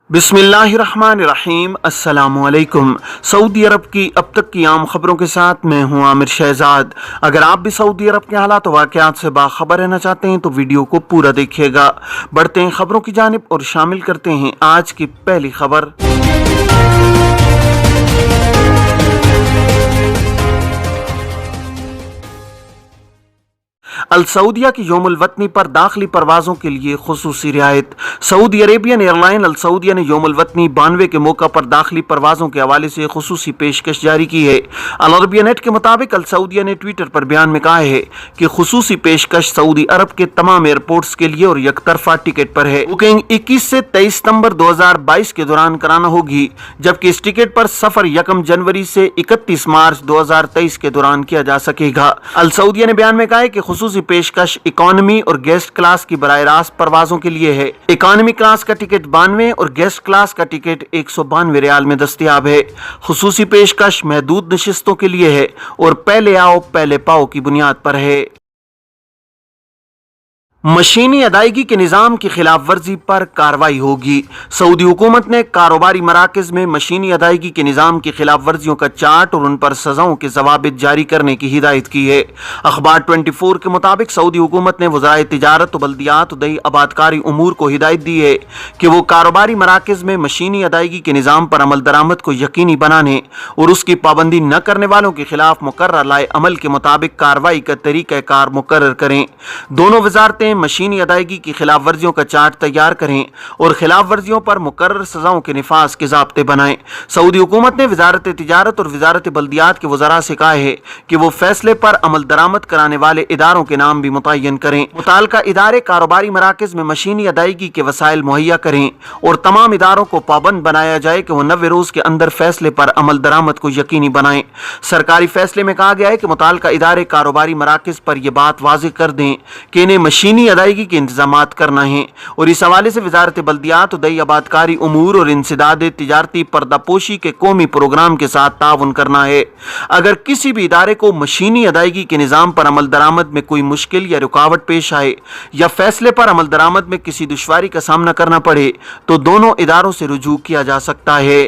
बिस्मिल्लाहिर्रहमानिर्रहीम। अस्सलामुअलैकुम। सऊदी अरब की अब तक की आम खबरों के साथ मैं हूं आमिर शहजाद। अगर आप भी सऊदी अरब के हालात वाक़यात से बाखबर रहना चाहते हैं तो वीडियो को पूरा देखिएगा। बढ़ते हैं खबरों की जानिब और शामिल करते हैं आज की पहली खबर। अल सऊदिया की यौमुल वतनी पर दाखिली परवाज़ों के लिए खुसूसी रियायत। सऊदी अरेबियन एयरलाइन अल सऊदिया ने यौमुल वतनी 92 के मौका पर दाखिली परवाज़ों के हवाले से खुसूसी पेशकश जारी की है। अल अरबिया नेट के मुताबिक अल सऊदिया ने ट्विटर पर बयान में कहा है कि खुसूसी पेशकश सऊदी अरब के तमाम एयरपोर्ट्स के लिए और यकतरफा टिकट पर है। बुकिंग 21 से 23 सितंबर 2022 के दौरान कराना होगी, जबकि इस टिकट पर सफर 1 जनवरी से 31 मार्च 2023 के दौरान किया जा सकेगा। अल सऊदिया ने बयान में कहा है कि खुसूसी पेशकश इकोनॉमी और गेस्ट क्लास की बराह रास्त परवाजों के लिए है। इकोनॉमी क्लास का टिकट 92 और गेस्ट क्लास का टिकट 192 रियाल में दस्तयाब है। खुसूसी पेशकश महदूद नशिस्तों के लिए है और पहले आओ पहले पाओ की बुनियाद पर है। मशीनी अदायगी के निज़ाम की खिलाफ वर्जी पर कार्रवाई होगी। सऊदी हुकूमत ने कारोबारी मराकज़ में मशीनी अदायगी के निज़ाम की खिलाफ वर्जियों का चार्ट और उन पर सज़ाओं के जवाबित जारी करने की हिदायत की है। अखबार 24 के मुताबिक सऊदी हुकूमत ने वज़ाए तिजारत व बल्दियात दही आबादकारी उमूर को हिदायत दी है कि वो कारोबारी मराकज़ में मशीनी अदायगी के निज़ाम पर अमल दरामद को यकीनी बनाने और उसकी पाबंदी न करने वालों के खिलाफ मुकर्रर लाए अमल के मुताबिक कार्रवाई का तरीक़ा कार मुकर्रर करें। दोनों वजारतें मशीनी अदायगी की खिलाफ वर्जियों का चार्ट तैयार करें और खिलाफ वर्जियों पर मुकर्रर सजाओं के निफाज के ज़ाब्ते बनाएं। सऊदी हुकूमत ने वजारत तिजारत और वजारत बल्दियात के वज़रा से कहा है कि वो फैसले पर अमल दरामद कराने वाले इदारों के नाम भी मुतय्यन करें। मुताल्लिका इदारे कारोबारी मराकज़ में मशीनी अदायगी के वसाइल मुहैया करें और तमाम इदारों को पाबंद बनाया जाए कि वो 90 रोज़ के अंदर फैसले पर अमल दरामद को यकीनी बनाएं। सरकारी फैसले में कहा गया है कि मुताल्लिका इदारे कारोबारी मराकज़ पर यह बात वाज़ेह कर दें कि इन्हें मशीनी अदायगी के इंतजामात करना है और इस हवाले से वजारत बल्दियात दही आबादकारी उमूर और इंसदाद तिजारती पर्दापोशी के कौमी प्रोग्राम के साथ ताउन करना है। अगर किसी भी इदारे को मशीनी अदायगी के निज़ाम पर अमल दरामद में कोई मुश्किल या रुकावट पेश आए या फैसले पर अमल दरामद में किसी दुश्वारी का सामना करना पड़े तो दोनों इदारों से रुजू किया जा सकता है।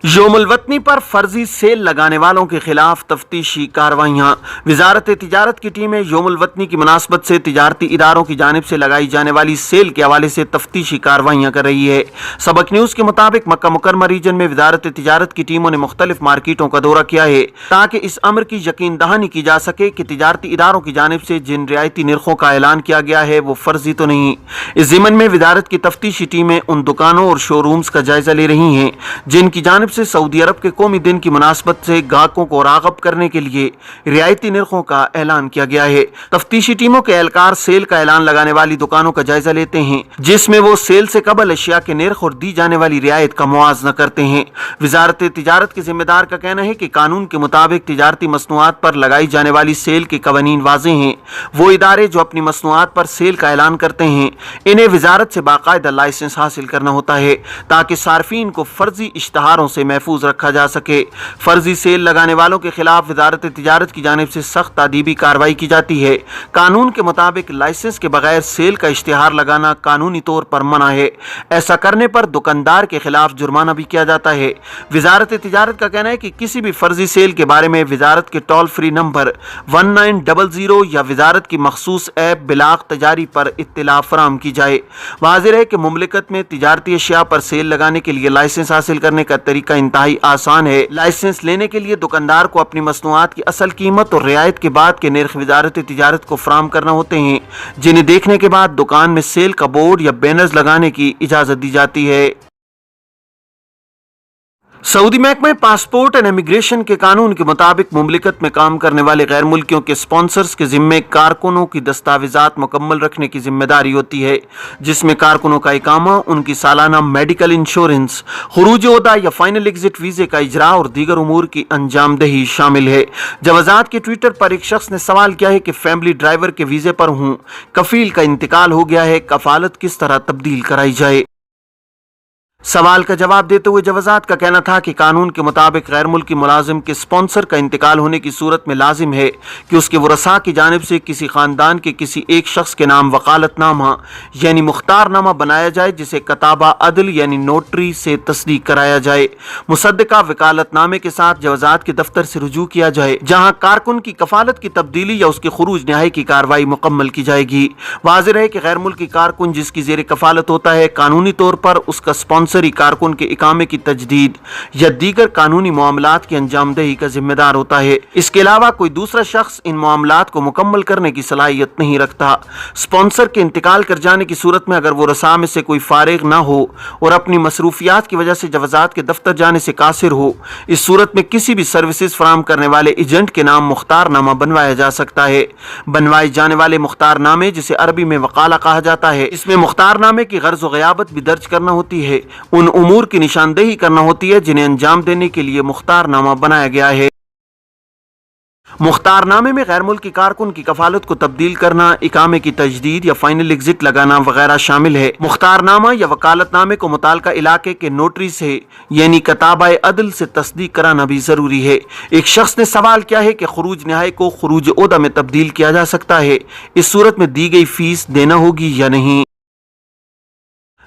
यौमुल वतनी पर फर्जी सेल लगाने वालों के खिलाफ तफ्तीशी कार्रवाइयाँ। वजारत तिजारत की टीमें यौमुल वतनी की मुनासबत से तिजारती इदारों की जानिब से लगाई जाने वाली सेल के हवाले से तफ्तीशी कार्रवाइयाँ कर रही है। सबक न्यूज़ के मुताबिक मक्का मुकरमा रीजन में वजारत तिजारत की टीमों ने मुख्तलिफ मार्केटों का दौरा किया है ताकि इस अमर की यकीन दहानी की जा सके कि तिजारती इदारों की जानिब से जिन रियायती निर्खों का ऐलान किया गया है वो फर्जी तो नहीं। इस ज़िमन में वजारत की तफ्तीशी टीमें उन दुकानों और शोरूम्स का जायजा ले रही हैं जिनकी जानिब से सऊदी अरब के कौमी दिन की मुनासबत से गाहकों को राग़ब करने के लिए रियायती निर्खों का ऐलान किया गया है। तफ्तीशी टीमों के एहलकार सेल का ऐलान लगाने वाली दुकानों का जायजा लेते हैं जिसमें वो सेल से कबल अशिया के निर्ख और दी जाने वाली रियायत का मुआवजा करते हैं। वजारत तिजारत के जिम्मेदार का कहना है कि कानून के मुताबिक तिजारती मसनूआत पर लगाई जाने वाली सेल के कवानीन वाज़ेह हैं। वो इदारे जो अपनी मसनूआत पर सेल का ऐलान करते हैं इन्हें वजारत से बाकायदा लाइसेंस हासिल करना होता है ताकि सार्फिन को फर्जी इश्तहारों से महफूज रखा जा सके। फर्जी सेल लगाने वालों के खिलाफ वजारत तिजारत की जानिब से सख्त तादीबी कार्रवाई की जाती है। कानून के मुताबिक लाइसेंस के बगैर सेल का इश्तिहार लगाना कानूनी तौर पर मना है। ऐसा करने पर दुकानदार के खिलाफ जुर्माना भी किया जाता है। वजारत तिजारत का कहना है कि किसी भी फर्जी सेल के बारे में वजारत के टोल फ्री नंबर 1900 या वजारत की मखसूस ऐप बिलाग तजारी पर इत्तला फराम की जाए। वाज़ेह है कि मुमलिकत में तिजारती अशिया पर सेल लगाने के लिए लाइसेंस हासिल करने का तरीका इंतहाई आसान है। लाइसेंस लेने के लिए दुकानदार को अपनी मसनूआत की असल कीमत और रियायत के बाद के निर्ख वजारत तिजारत को फराम करना होते हैं जिन्हें देखने के बाद दुकान में सेल का बोर्ड या बैनर्स लगाने की इजाजत दी जाती है। सऊदी महकमा पासपोर्ट एंड इमिग्रेशन के कानून के मुताबिक मुमलिकत में काम करने वाले गैर मुल्कियों के स्पॉन्सर्स के जिम्मे कारकुनों की दस्तावेजात मुकम्मल रखने की जिम्मेदारी होती है, जिसमें कारकुनों का इकामा, उनकी सालाना मेडिकल इंश्योरेंस, खुरूज ओहदा या फाइनल एग्जिट वीज़े का इजरा और दीगर उमूर की अंजामदही शामिल है। जवाजात के ट्विटर पर एक शख्स ने सवाल किया है कि फैमिली ड्राइवर के वीज़े पर हूँ, कफील का इंतकाल हो गया है, कफालत किस तरह तब्दील कराई जाए। सवाल का जवाब देते हुए जवाजात का कहना था कि कानून के मुताबिक गैर मुल्की मुलाजिम के स्पॉन्सर का इंतकाल होने की सूरत में लाजिम है कि उसके वरसा की जानिब से किसी खानदान के किसी एक शख्स के नाम वकालतनामा यानी मुख्तारनामा बनाया जाए, जिसे कताबा अदल यानी नोटरी से तस्दीक कराया जाए। मुसद्दका वकालतनामे के साथ जवाजात के दफ्तर से रुजू किया जाए, जहाँ कारकुन की कफालत की तब्दीली या उसके खुरूज नहाई की कार्रवाई मुकम्मल की जाएगी। वाज़ेह है कि गैर मुल्की कारकुन जिसकी ज़ेर कफालत होता है, कानूनी तौर पर उसका स्पॉन्सरी कारकुन के इकामे की तजदीद या दीगर कानूनी मामलात की अंजामदही का जिम्मेदार होता है। इसके अलावा कोई दूसरा शख्स इन मामलात को मुकम्मल करने की सलाहियत नहीं रखता। स्पॉन्सर के इंतकाल कर जाने की सूरत में अगर वो रसा में से कोई फारिग ना हो और अपनी मसरूफियात की वजह से जवाजात के दफ्तर जाने से कासिर हो, इस सूरत में किसी भी सर्विसेज फराहम करने वाले एजेंट के नाम मुख्तारनामा बनवाया जा सकता है। बनवाए जाने वाले मुख्तारनामे, जिसे अरबी में वकाला कहा जाता है, इसमें मुख्तारनामे की गर्ज व ग़याबत भी दर्ज करना होती है, उन उमूर की निशानदेही करना होती है जिन्हें अंजाम देने के लिए मुख्तारनामा बनाया गया है। मुख्तारनामे में गैर मुल्की कारकुन की कफालत को तब्दील करना, इकामे की तजदीद या फाइनल एग्जिट लगाना वगैरह शामिल है। मुख्तारनामा या वकालतनामे को मुताल्लिका इलाके के नोटरी से यानी कताबाए अदल से तस्दीक कराना भी जरूरी है। एक शख्स ने सवाल किया है कि खुरूज नहाई को खुरूज ओहदा में तब्दील किया जा सकता है, इस सूरत में दी गई फीस देना होगी या नहीं।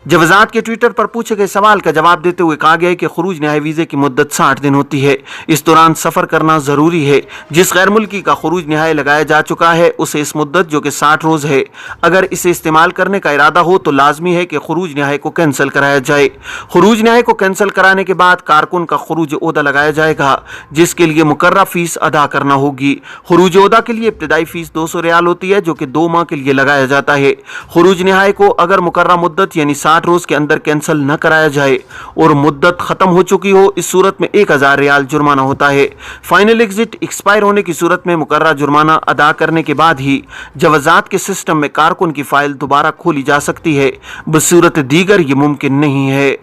जवाजात के ट्विटर पर पूछे गए सवाल का जवाब देते हुए कहा गया है कि खुरूज नहाई वीज़े की मुद्दत 60 दिन होती है। इस दौरान सफ़र करना ज़रूरी है। जिस गैर मुल्की का खुरूज नहाई लगाया जा चुका है उसे इस मुद्दत, जो कि 60 रोज़ है, अगर इसे इस्तेमाल करने का इरादा हो तो लाजमी है कि खुरूज नहाई को कैंसिल कराया जाए। खुरूज नहाई को कैंसिल कराने के बाद कारकुन का खुरूज ओहदा लगाया जाएगा, जिसके लिए मुकर्रर फीस अदा करना होगी। खुरूज ओहदा के लिए इब्तदाई फीस 200 रियाल होती है, जो कि 2 माह के लिए लगाया जाता है। खुरूज नहाई को अगर मुकर्रर मुद्दत यानी 60 रोज के अंदर कैंसिल न कराया जाए और मुद्दत खत्म हो चुकी हो, इस सूरत में 1000 रियाल जुर्माना होता है। फाइनल एग्जिट एक्सपायर होने की सूरत में मुकर्रर जुर्माना अदा करने के बाद ही जवाजात के सिस्टम में कारकुन की फाइल दोबारा खोली जा सकती है, बसूरत दीगर ये मुमकिन नहीं है।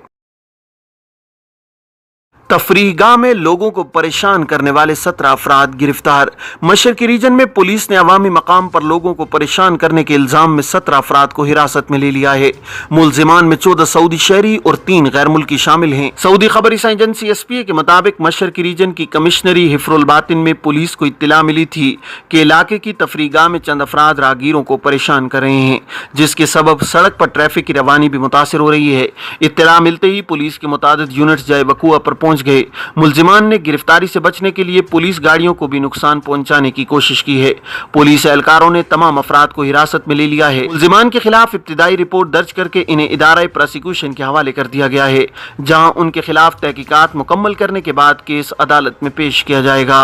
तफरीहगाह में लोगों को परेशान करने वाले 17 अफराद गिरफ्तार। मशरकी रीजन में पुलिस ने अवामी मकाम पर लोगों को परेशान करने के इल्जाम में 17 अफराद को हिरासत में ले लिया है। मुलजिमान में 14 सऊदी शहरी और 3 गैर मुल्की शामिल हैं। सऊदी खबर एजेंसी SPA के मुताबिक मशरकी रीजन की कमिश्नरी हिफ्रुल बातिन में पुलिस को इत्तला मिली थी कि इलाके की तफरीहगाह में चंद अफराद राहगीरों को परेशान कर रहे हैं, जिसके सबब सड़क पर ट्रैफिक की रवानी भी मुतासिर हो रही है। इत्तला मिलते ही पुलिस के मुतादिद यूनिट्स जाए वकूआ पर पहुंच गए। मुलजिमान ने गिरफ्तारी से बचने के लिए पुलिस गाड़ियों को भी नुकसान पहुंचाने की कोशिश की है। पुलिस एहलकारों ने तमाम अफराद को हिरासत में ले लिया है। मुलजिमान के खिलाफ इब्तिदाई रिपोर्ट दर्ज करके इन्हें इदारा प्रोसिक्यूशन के हवाले कर दिया गया है, जहां उनके खिलाफ तहकीकात मुकम्मल करने के बाद केस अदालत में पेश किया जाएगा।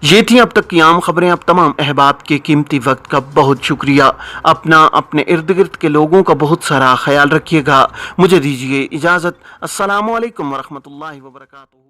ये थी अब तक की आम खबरें। अब तमाम अहबाब के कीमती वक्त का बहुत शुक्रिया। अपना, अपने इर्द गिर्द के लोगों का बहुत सारा ख्याल रखिएगा। मुझे दीजिए इजाज़त। अस्सलामु अलैकुम वरहमतुल्लाहि वबरकातुहू।